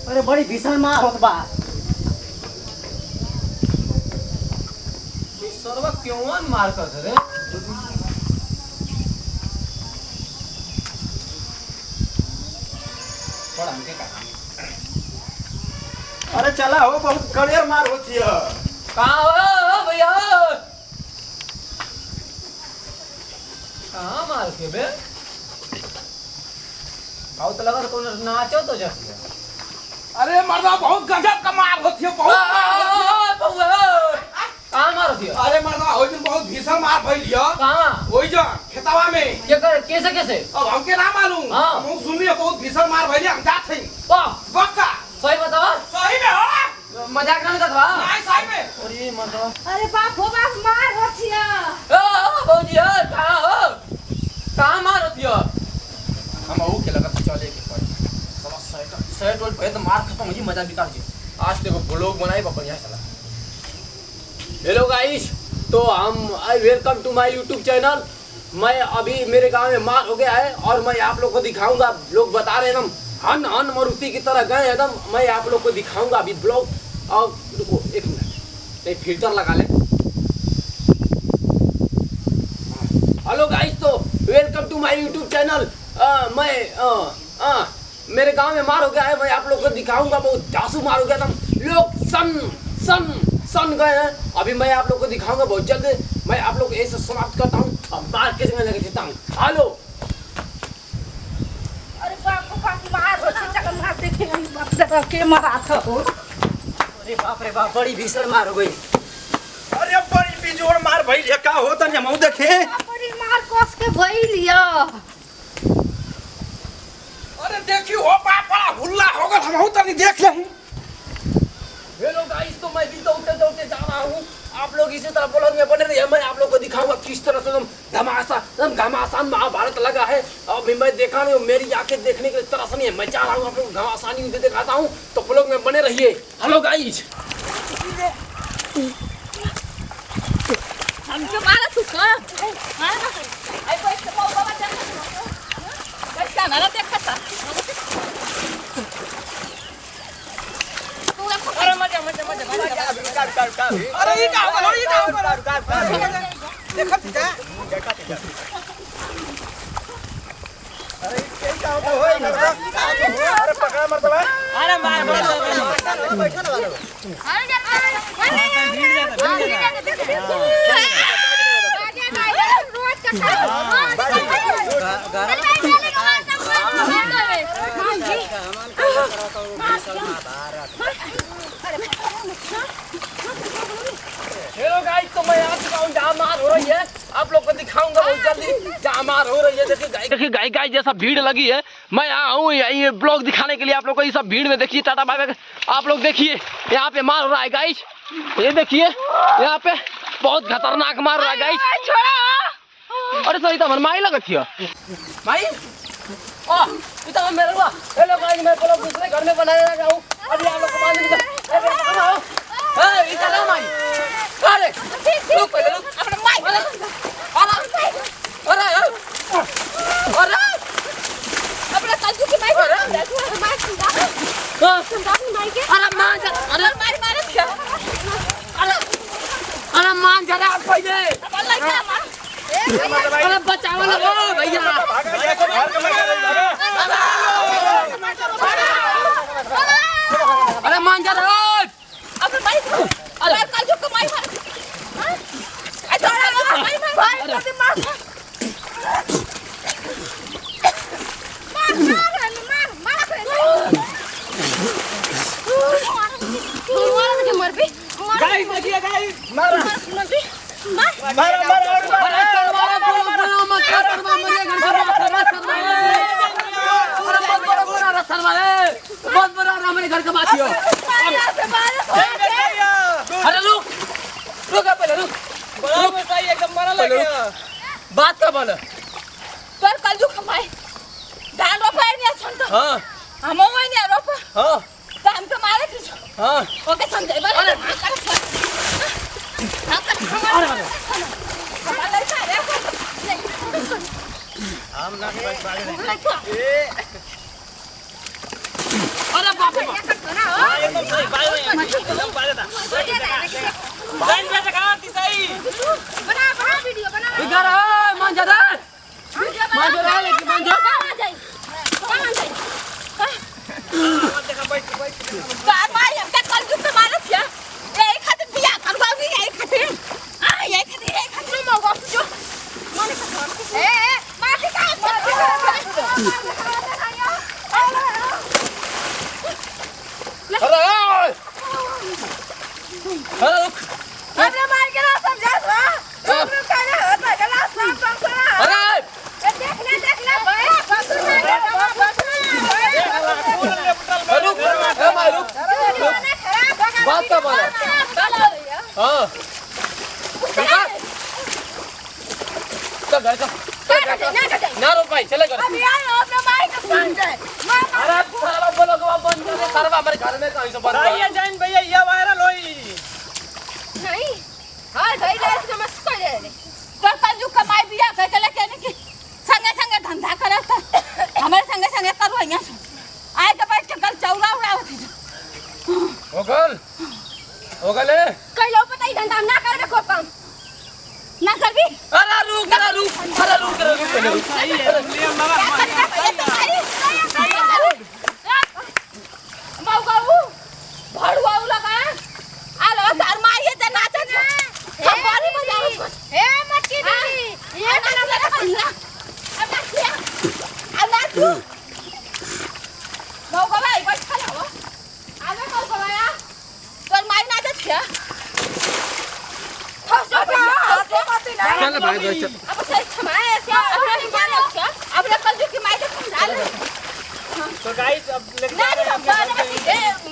अरे बड़ी भीषण मार होत बा। सरवा क्यों मार कर रे? बड़ा हमके का। अरे चला हो, बहुत कड़ियर मार होती है। कहाँ हो भैया? कहाँ मार के बे? आओ तो लगा कौन नाचो तो जाती है। अरे मर्दा बहुत गजब का मार होती है, कहाँ मार होती है? अरे मर्दा हो दिन बहुत भीषण मार भइलियो। कहाँ? वही जो खेतवा में। ये कर कैसे कैसे? अब हमके ना मालूम। हाँ। हम सुनिए बहुत भीषण मार भइलियो, हम जात हई। वाह, पक्का सही बताओ। सही में हो? मजाक ना करत बा? नहीं सही में। अरे मतलब अरे बाप हो बाप मार होती है। ओ भौजी कहाँ हो? कहाँ मार होती है? हम आहू के लगा चले के पड़ी। साला सेट और पे तो मार खत्म हो जी, मजा निकाल जी। आज देखो ब्लॉग बनाए बाबा यहाँ चला। हेलो गाइस, तो I welcome to my YouTube channel. मैं अभी मेरे गांव में मार हो गया है और मैं आप लोग को दिखाऊंगा। लोग बता रहे एकदम हन हन मारुति की तरह गए एकदम। मैं आप लोग को दिखाऊंगा अभी ब्लॉग। और रुको एक मिनट, एक फिल्टर लगा ले। हेलो गाइस, तो welcome to my YouTube channel. मेरे गांव में मार हो गया है, मैं आप लोग को दिखाऊंगा। बहुत जासू मार हो गया था, लोग सन गए हैं। अभी मैं आप लोग को दिखाऊंगा बहुत जल्द। मैं आप लोग ऐसे समाप्त करता हूँ और मार के जगह लगे देता हूँ। हेलो, अरे बाप हो बाप मार होती है। मार देखे नहीं बाप दादा के मारा था हो। अरे बाप रे बाप, बड़ी भीषण मार हो गई। अरे बड़ी बिजोड़ मार भइलियो, का होता नहीं हम देखे। बड़ी मार कस के भई लिया। अरे देखियो हो बाप, बड़ा हुल्ला हो गल, हम तनी देख ले। हेलो गाइस, तो मैं भी दौड़ते जा रहा हूँ। आप लोग इसी तरह ब्लॉग में बने रहिए। मैं आप लोग को दिखाऊंगा किस तरह से एकदम घमासान महाभारत लगा है। अभी मैं देखा नहीं, मेरी आंखें देखने के लिए तरस नहीं है। मैं चाह रहा हूँ आप लोग घमासानी दिखाता हूँ, तो ब्लॉग में बने रहिए। हेलो गाइस, हमके मारा तू का? हां आई कोई से बाबा बच्चा कैसा ना देखा था। अरे मजा अरे ये का हो गल, ये का हो गल। देखत जा अरे ये का हो गल। अरे पकड़ा मर दबा। अरे मार बैठा ना वाला। अरे हेलो गाइस, तो मैं आ चुका हूँ जहाँ मार हो रही है। आप लोग को दिखाऊंगा बहुत जल्दी जहाँ मार हो रही है। देखिए गाय जैसा भीड़ लगी है। मैं यहाँ हूँ ये ब्लॉग दिखाने के लिए आप लोग को। ये सब भीड़ में देखिए, टाटा बाय बाय। आप लोग देखिए यहाँ पे मार हो रहा है गाइस। ये देखिए यहाँ पे बहुत खतरनाक मार रहा है गाइस। अरे सही तो माई लगती है माई। इतना मेरा हुआ। हेलो गाइस, मैं ब्लॉग दूसरे घर में बनाने लगा हूँ। अभी आप लोग को मालूम है इतना माई। अरे रुक पहले, रुक अपने माई। अरे अपना काजू की माई अरे मार सुंदा माई के। अरे मान जा, अरे मार क्या? अरे मान जा रहा पहले। अल्लाह क्या मार? अरे बचाओ ना भैया। अरे मान जा रहा। अपने माई अरे काजू की माई मार। हां अरे माई मार मार गाइस देखिए गाइस, मारा बहुत बड़ा हमारे घर का बात है। अरे रुक पहले, रुक एकदम मारा लगे। बात का बोल पर कल जो कमाए धान रोपाए नहीं अच्छा तो हाँ हम वही नहीं रोपा हाँ धान तो मारे किस हाँ ओके समझे बारे अरे अरे बाप रे बाप। एकदम सही बाय एकदम बाय था लाइन पे दिखा ती सही बना बना वीडियो बना इधर आ मान जा रे मान जा रे लेकिन मान जा कहां जाई देखा बैठ बार मार हम का कल जुट मारत या ए खातिर बिया करवावी ए खातिर आ ए खातिर मौका जो माने का ए मार का अरे रुक हमने मार के ना समझा था हमने कहना होता गला साफ करा अरे देख ले भाई रुक ए मार रुक बात का बोला हां चल ना रुक भाई चले कर अभी आए अपने माई का समझे अरे साला बोलो को बंद कर सरवा हमारे घर में कहीं से बंद भैया जैन भैया ये वायरल होई नहीं हां भाई ले समझ को ले कर कंजू कमाई बिया कह के लेके नहीं कि संगे संगे धंधा करत हमारे संगे संगे करू यहां आए के बैठ के कल चौरा उड़ावत हो गल कई लोग पता ही धंधा ना करबे को काम ना करबी अरे रुक सही है नियम मौगाऊ भड़वाऊ लगा आलो तार मारिए त नाचे हम बारी बजाओ हे मटकी दीदी ये ना लगा पहिला अब नाचिया अब नाचू मौगाऊ आई बैठ खा लो आवे मौगाऊ या तोर माई नाचत क्या चल भाई भाई चल अब सही छमाए क्या अपने मानो क्या अपने कल जो की माई तो समझा ले तो गाइस अब लेके नहीं हम बारे में